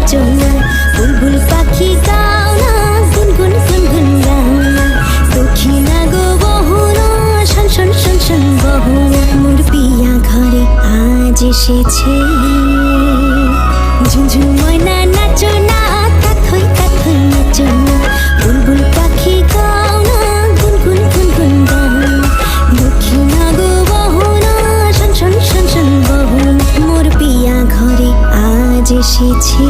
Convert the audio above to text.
নাচো না, বুলবুল পাখি গাও না, গুনগুন গুনগুন গাও না। দক্ষিণা গো বহুনা, শোন শোন শোন শোন বহুনা। মোর পিয়া ঘরে আজ এসেছে, ঝুনঝুন ময়না নাচো না, কাথই কাথই নাচো না, বুলবুল পাখি গাও না, গুনগুন গুনগুন গাও না। দক্ষিণা গো বহুনা, শোন শোন শোন শোন বহুনা। মোর পিয়া ঘরে আজ এসেছে।